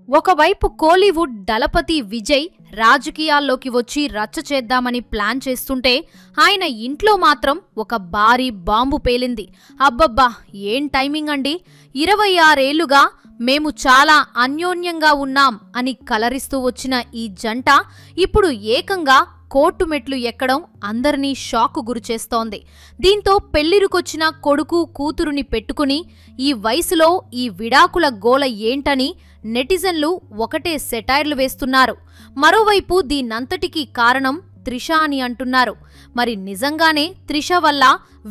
ఒకవైపు కోలీవుడ్ దళపతి విజయ్ రాజకీయాల్లోకి వచ్చి రచ్చ చేద్దామని ప్లాన్ చేస్తుంటే ఆయన ఇంట్లో మాత్రం ఒక భారీ బాంబు పేలింది. అబ్బబ్బా, ఏం టైమింగ్ అండి! 26 ఏళ్లుగా మేము చాలా అన్యోన్యంగా ఉన్నాం అని కలరిస్తూ వచ్చిన ఈ జంట ఇప్పుడు ఏకంగా కోర్టు మెట్లు ఎక్కడం అందరినీ షాకు గురిచేస్తోంది. దీంతో పెళ్లిరుకొచ్చిన కొడుకు కూతురుని పెట్టుకుని ఈ వయసులో ఈ విడాకుల గోల ఏంటని నెటిజన్లు ఒకటే సెటైర్లు వేస్తున్నారు. మరోవైపు దీనంతటికీ కారణం త్రిష అని అంటున్నారు. మరి నిజంగానే త్రిష వల్ల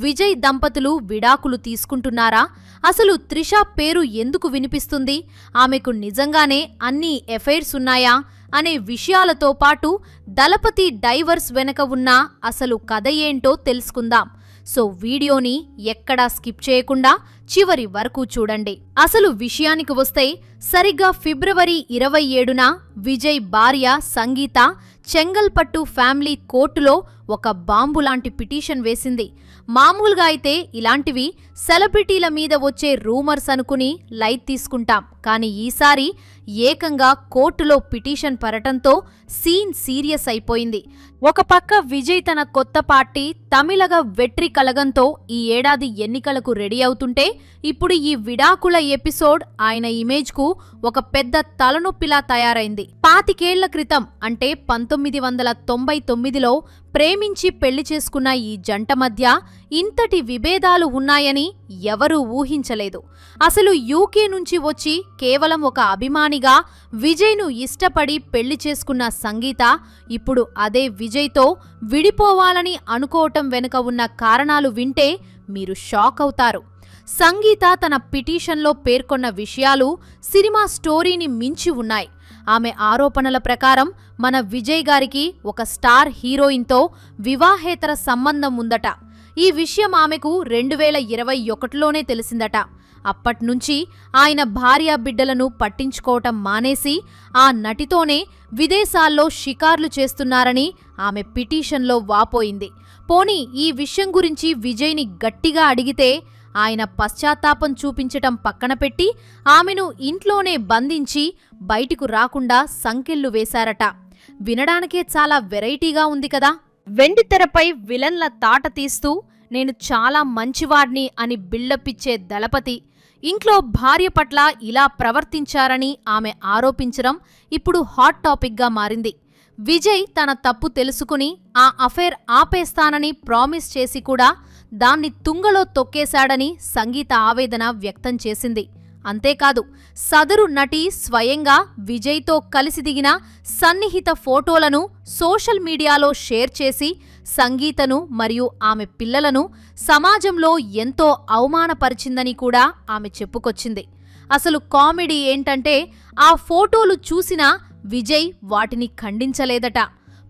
విజయ్ దంపతులు విడాకులు తీసుకుంటున్నారా? అసలు త్రిష పేరు ఎందుకు వినిపిస్తుంది? ఆమెకు నిజంగానే అన్ని ఎఫైర్స్ ఉన్నాయా అనే విషయాలతో పాటు దళపతి డైవర్స్ వెనక ఉన్న అసలు కథ ఏంటో తెలుసుకుందాం. సో వీడియోని ఎక్కడా స్కిప్ చేయకుండా చివరి వరకు చూడండి. అసలు విషయానికి వస్తే సరిగ్గా ఫిబ్రవరి 27న విజయ్ భార్య సంగీత చెంగల్పట్టు ఫ్యామిలీ కోర్టులో ఒక బాంబు లాంటి పిటిషన్ వేసింది. మామూలుగా అయితే ఇలాంటివి సెలబ్రిటీల మీద వచ్చే రూమర్స్ అనుకుని లైట్ తీసుకుంటాం. కానీ ఈసారి ఏకంగా కోర్టులో పిటిషన్ పడటంతో సీన్ సీరియస్ అయిపోయింది. ఒక పక్క విజయ్ తన కొత్త పార్టీ తమిళగ వెట్రి కలగంతో ఈ ఏడాది ఎన్నికలకు రెడీ అవుతుంటే ఇప్పుడు ఈ విడాకుల ఎపిసోడ్ ఆయన ఇమేజ్ కు ఒక పెద్ద తలనొప్పిలా తయారైంది. 25 ఏళ్ల క్రితం అంటే 1999లో ప్రేమించి పెళ్లి చేసుకున్న ఈ జంట మధ్య ఇంతటి విభేదాలు ఉన్నాయని ఎవరూ ఊహించలేదు. అసలు యూకే నుంచి వచ్చి కేవలం ఒక అభిమానిగా విజయ్ను ఇష్టపడి పెళ్లి చేసుకున్న సంగీత ఇప్పుడు అదే విజయ్తో విడిపోవాలని అనుకోవటం వెనుక ఉన్న కారణాలు వింటే మీరు షాక్ అవుతారు. సంగీత తన పిటిషన్లో పేర్కొన్న విషయాలు సినిమా స్టోరీని మించి ఉన్నాయి. ఆమె ఆరోపణల ప్రకారం మన విజయ్ గారికి ఒక స్టార్ హీరోయిన్తో వివాహేతర సంబంధం ఉందట. ఈ విషయం ఆమెకు 2021లోనే తెలిసిందట. అప్పట్నుంచి ఆయన భార్య బిడ్డలను పట్టించుకోవటం మానేసి ఆ నటితోనే విదేశాల్లో షికార్లు చేస్తున్నారని ఆమె పిటిషన్లో వాపోయింది. పోనీ ఈ విషయం గురించి విజయ్ని గట్టిగా అడిగితే ఆయన పశ్చాత్తాపం చూపించటం పక్కన పెట్టి ఆమెను ఇంట్లోనే బంధించి బయటకు రాకుండా సంకెళ్లు వేశారట. వినడానికే చాలా వెరైటీగా ఉంది కదా. వెండితెరపై విలన్ల తాట తీస్తూ నేను చాలా మంచివాడ్ని అని బిల్డపిచ్చే దళపతి ఇంట్లో భార్య పట్ల ఇలా ప్రవర్తించారని ఆమె ఆరోపించడం ఇప్పుడు హాట్ టాపిక్గా మారింది. విజయ్ తన తప్పు తెలుసుకుని ఆ అఫైర్ ఆపేస్తానని ప్రామిస్ చేసి కూడా దాన్ని తుంగలో తొక్కేశాడని సంగీత ఆవేదన వ్యక్తం చేసింది. అంతేకాదు, సదరు నటి స్వయంగా విజయ్తో కలిసి దిగిన సన్నిహిత ఫోటోలను సోషల్ మీడియాలో షేర్ చేసి సంగీతను మరియు ఆమె పిల్లలను సమాజంలో ఎంతో అవమానపరిచిందని కూడా ఆమె చెప్పుకొచ్చింది. అసలు కామెడీ ఏంటంటే ఆ ఫోటోలు చూసినా విజయ్ వాటిని ఖండించలేదట.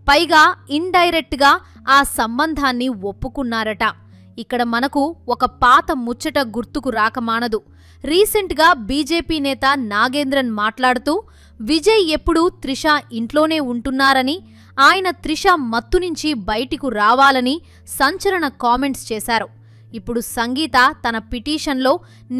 పైగా ఇండైరెక్ట్గా ఆ సంబంధాన్ని ఒప్పుకున్నారట. ఇక్కడ మనకు ఒక పాత ముచ్చట గుర్తుకు రాకమానదు. రీసెంట్గా బీజేపీ నేత నాగేంద్రన్ మాట్లాడుతూ విజయ్ ఎప్పుడూ త్రిష ఇంట్లోనే ఉంటున్నారని, ఆయన త్రిష మత్తు నుంచి బయటికు రావాలని సంచలన కామెంట్స్ చేశారు. ఇప్పుడు సంగీత తన పిటిషన్లో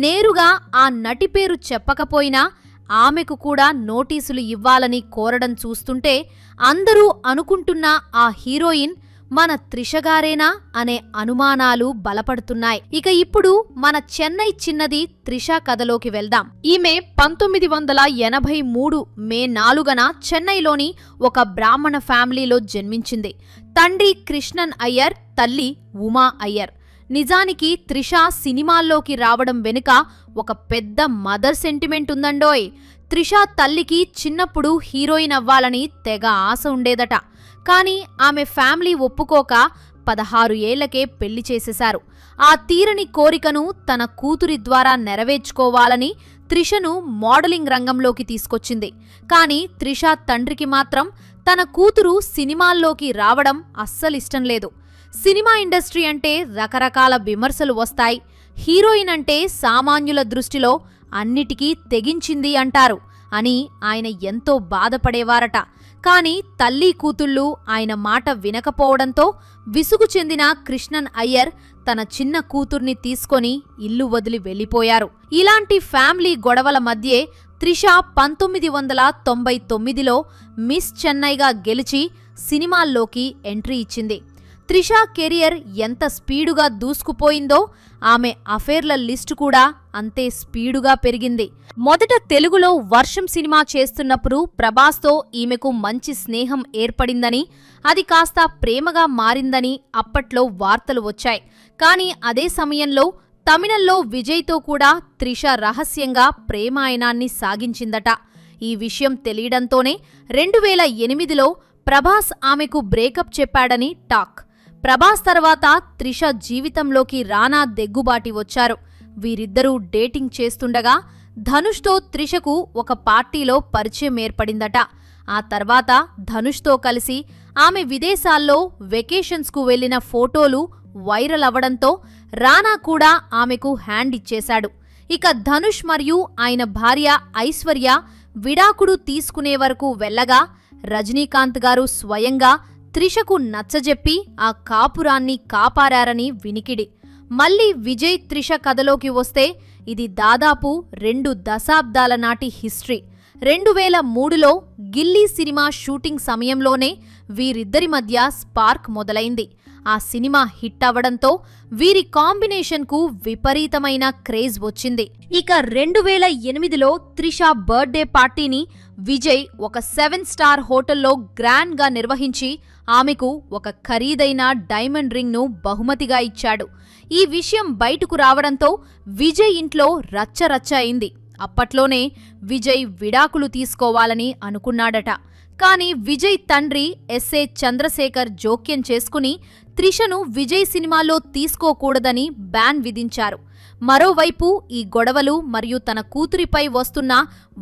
నేరుగా ఆ నటి పేరు చెప్పకపోయినా ఆమెకు కూడా నోటీసులు ఇవ్వాలని కోరడం చూస్తుంటే అందరూ అనుకుంటున్న ఆ హీరోయిన్ మన త్రిషగారేనా అనే అనుమానాలు బలపడుతున్నాయి. ఇక ఇప్పుడు మన చెన్నై చిన్నది త్రిష కథలోకి వెళ్దాం. ఈమె 1983 మే 4న చెన్నైలోని ఒక బ్రాహ్మణ ఫ్యామిలీలో జన్మించింది. తండ్రి కృష్ణన్ అయ్యర్, తల్లి ఉమా అయ్యర్. నిజానికి త్రిష సినిమాల్లోకి రావడం వెనుక ఒక పెద్ద మదర్ సెంటిమెంట్ ఉందండోయ్. త్రిష తల్లికి చిన్నప్పుడు హీరోయిన్ అవ్వాలని తెగ ఆశ ఉండేదట. కానీ ఆమె ఫ్యామిలీ ఒప్పుకోక 16 ఏళ్లకే పెళ్లి చేసేశారు. ఆ తీరని కోరికను తన కూతురి ద్వారా నెరవేర్చుకోవాలని త్రిషను మోడలింగ్ రంగంలోకి తీసుకొచ్చింది. కానీ త్రిష తండ్రికి మాత్రం తన కూతురు సినిమాల్లోకి రావడం అస్సలిష్టం లేదు. సినిమా ఇండస్ట్రీ అంటే రకరకాల విమర్శలు వస్తాయి. హీరోయిన్ అంటే సామాన్యుల దృష్టిలో అన్నిటికీ తెగించింది అంటారు అని ఆయన ఎంతో బాధపడేవారట. కానీ తల్లి కూతుళ్ళు ఆయన మాట వినకపోవడంతో విసుగు చెందిన కృష్ణన్ అయ్యర్ తన చిన్న కూతుర్ని తీసుకొని ఇల్లు వదిలి వెళ్లిపోయారు. ఇలాంటి ఫ్యామిలీ గొడవల మధ్యే త్రిష 1999లో మిస్ చెన్నైగా గెలిచి సినిమాల్లోకి ఎంట్రీ ఇచ్చింది. త్రిష కెరియర్ ఎంత స్పీడుగా దూసుకుపోయిందో ఆమె అఫేర్ల లిస్టు కూడా అంతే స్పీడుగా పెరిగింది. మొదట తెలుగులో వర్షం సినిమా చేస్తున్నప్పుడు ప్రభాస్తో ఈమెకు మంచి స్నేహం ఏర్పడిందని, అది కాస్త ప్రేమగా మారిందని అప్పట్లో వార్తలు వచ్చాయి. కానీ అదే సమయంలో తమిళంలో విజయ్తో కూడా త్రిష రహస్యంగా ప్రేమాయణాన్ని సాగించిందట. ఈ విషయం తెలియడంతోనే 2008లో ప్రభాస్ ఆమెకు బ్రేకప్ చెప్పాడని టాక్. ప్రభాస్ తర్వాత త్రిష జీవితంలోకి రానా దగ్గుబాటి వచ్చారు. వీరిద్దరూ డేటింగ్ చేస్తుండగా ధనుష్తో త్రిషకు ఒక పార్టీలో పరిచయం ఏర్పడిందట. ఆ తర్వాత ధనుష్తో కలిసి ఆమె విదేశాల్లో వెకేషన్స్కు వెళ్లిన ఫోటోలు వైరల్ అవ్వడంతో రానా కూడా ఆమెకు హ్యాండ్ ఇచ్చేశాడు. ఇక ధనుష్ మరియు ఆయన భార్య ఐశ్వర్య విడాకుడు తీసుకునే వరకు వెళ్లగా రజనీకాంత్ గారు స్వయంగా త్రిషకు నచ్చజెప్పి ఆ కాపురాన్ని కాపారారని వినికిడి. మళ్లీ విజయ్ త్రిష కథలోకి వస్తే ఇది దాదాపు 2 దశాబ్దాల నాటి హిస్టరీ. 2003లో గిల్లీ సినిమా షూటింగ్ సమయంలోనే వీరిద్దరి మధ్య స్పార్క్ మొదలైంది. ఆ సినిమా హిట్ అవ్వడంతో వీరి కాంబినేషన్కు విపరీతమైన క్రేజ్ వచ్చింది. ఇక 2008లో త్రిష బర్త్డే పార్టీని విజయ్ ఒక 7 స్టార్ హోటల్లో గ్రాండ్ గా నిర్వహించి ఆమెకు ఒక ఖరీదైన డైమండ్ రింగ్ ను బహుమతిగా ఇచ్చాడు. ఈ విషయం బయటకు రావడంతో విజయ్ ఇంట్లో రచ్చరచ్చ అయింది. అప్పట్లోనే విజయ్ విడాకులు తీసుకోవాలని అనుకున్నాడట. కానీ విజయ్ తండ్రి ఎస్ఏ చంద్రశేఖర్ జోక్యం చేసుకుని త్రిషను విజయ్ సినిమాలో తీసుకోకూడదని బ్యాన్ విధించారు. మరోవైపు ఈ గొడవలు మరియు తన కూతురిపై వస్తున్న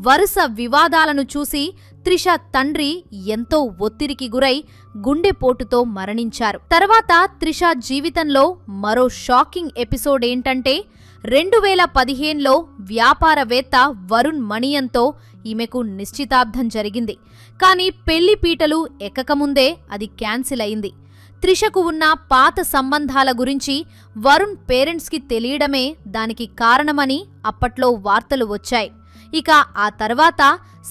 వరుస వివాదాలను చూసి త్రిష తండ్రి ఎంతో ఒత్తిడికి గురై గుండెపోటుతో మరణించారు. తర్వాత త్రిష జీవితంలో మరో షాకింగ్ ఎపిసోడ్ ఏంటంటే 2015లో వ్యాపారవేత్త వరుణ్ మణియన్తో ఈమెకు నిశ్చితార్థం జరిగింది. కానీ పెళ్లి పీటలు ఎక్కకముందే అది క్యాన్సిల్ అయింది. త్రిషకు ఉన్న పాత సంబంధాల గురించి వరుణ్ పేరెంట్స్కి తెలియడమే దానికి కారణమని అప్పట్లో వార్తలు వచ్చాయి. ఇక ఆ తర్వాత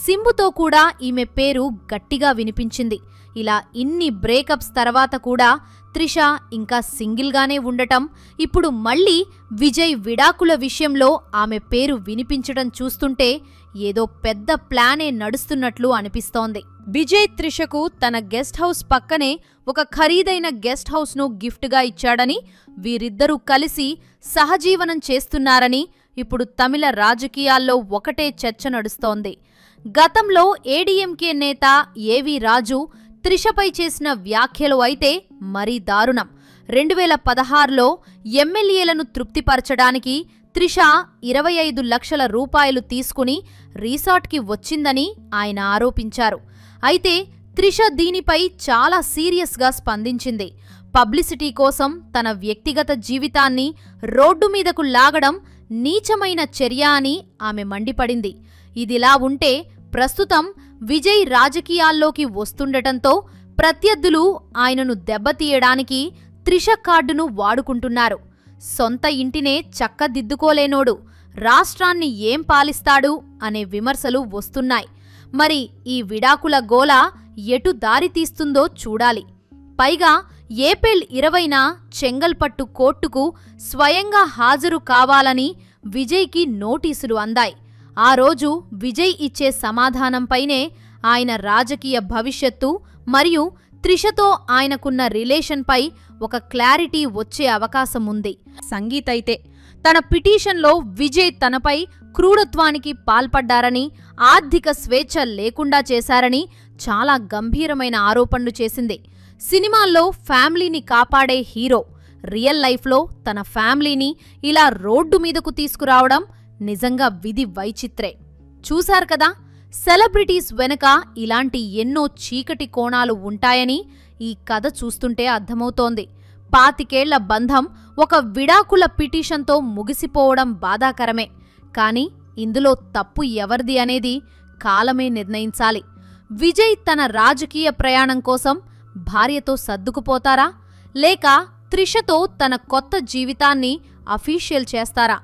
సింబుతో కూడా ఈమె పేరు గట్టిగా వినిపించింది. ఇలా ఇన్ని బ్రేకప్స్ తర్వాత కూడా త్రిష ఇంకా సింగిల్గానే ఉండటం, ఇప్పుడు మళ్లీ విజయ్ విడాకుల విషయంలో ఆమె పేరు వినిపించడం చూస్తుంటే ఏదో పెద్ద ప్లానే నడుస్తున్నట్లు అనిపిస్తోంది. విజయ్ త్రిషకు తన గెస్ట్ హౌస్ పక్కనే ఒక ఖరీదైన గెస్ట్ హౌస్ను గిఫ్ట్గా ఇచ్చాడని, వీరిద్దరూ కలిసి సహజీవనం చేస్తున్నారని ఇప్పుడు తమిళ రాజకీయాల్లో ఒకటే చర్చ నడుస్తోంది. గతంలో ఏడీఎంకే నేత ఏవి రాజు త్రిషపై చేసిన వ్యాఖ్యలు అయితే మరీ దారుణం. 2016లో ఎమ్మెల్యేలను తృప్తిపరచడానికి త్రిష 25 లక్షల రూపాయలు తీసుకుని రిసార్ట్కి వచ్చిందని ఆయన ఆరోపించారు. అయితే త్రిష దీనిపై చాలా సీరియస్గా స్పందించింది. పబ్లిసిటీ కోసం తన వ్యక్తిగత జీవితాన్ని రోడ్డు మీదకు లాగడం నీచమైన చర్య అని ఆమె మండిపడింది. ఇదిలా ఉంటే ప్రస్తుతం విజయ్ రాజకీయాల్లోకి వస్తుండటంతో ప్రత్యర్థులు ఆయనను దెబ్బతీయడానికి త్రిష కార్డును వాడుకుంటున్నారు. సొంత ఇంటినే చక్కదిద్దుకోలేనోడు రాష్ట్రాన్ని ఏం పాలిస్తాడు అనే విమర్శలు వస్తున్నాయి. మరి ఈ విడాకుల గోల ఎటు దారితీస్తుందో చూడాలి. పైగా ఏప్రిల్ 20న చెంగల్పట్టు కోర్టుకు స్వయంగా హాజరు కావాలని విజయ్కి నోటీసులు అందాయి. ఆ రోజు విజయ్ ఇచ్చే సమాధానంపైనే ఆయన రాజకీయ భవిష్యత్తు మరియు త్రిషతో ఆయనకున్న రిలేషన్పై ఒక క్లారిటీ వచ్చే అవకాశం ఉంది. సంగీత్ అయితే తన పిటిషన్లో విజయ్ తనపై క్రూరత్వానికి పాల్పడ్డారని, ఆర్థిక స్వేచ్ఛ లేకుండా చేశారని చాలా గంభీరమైన ఆరోపణలు చేసింది. సినిమాల్లో ఫ్యామిలీని కాపాడే హీరో రియల్ లైఫ్లో తన ఫ్యామిలీని ఇలా రోడ్డు మీదకు తీసుకురావడం నిజంగా విధి వైచిత్రే. చూశారు కదా, సెలబ్రిటీస్ వెనక ఇలాంటి ఎన్నో చీకటి కోణాలు ఉంటాయని ఈ కథ చూస్తుంటే అర్థమవుతోంది. 25 ఏళ్ల బంధం ఒక విడాకుల పిటిషన్తో ముగిసిపోవడం బాధాకరమే. కానీ ఇందులో తప్పు ఎవరిది అనేది కాలమే నిర్ణయించాలి. విజయ్ తన రాజకీయ ప్రయాణం కోసం భార్యతో సర్దుకుపోతారా, లేక త్రిషతో తన కొత్త జీవితాన్ని అఫీషియల్ చేస్తారా?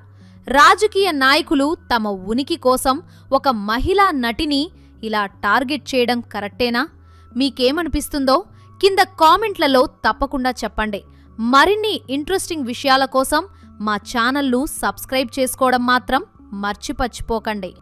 రాజకీయ నాయకులు తమ ఉనికి కోసం ఒక మహిళా నటిని ఇలా టార్గెట్ చేయడం కరెక్టేనా? మీకేమనిపిస్తుందో కింద కామెంట్లలో తప్పకుండా చెప్పండి. మరిన్ని ఇంట్రెస్టింగ్ విషయాల కోసం మా ఛానల్ను సబ్స్క్రైబ్ చేసుకోవడం మాత్రం మర్చిపోకండి.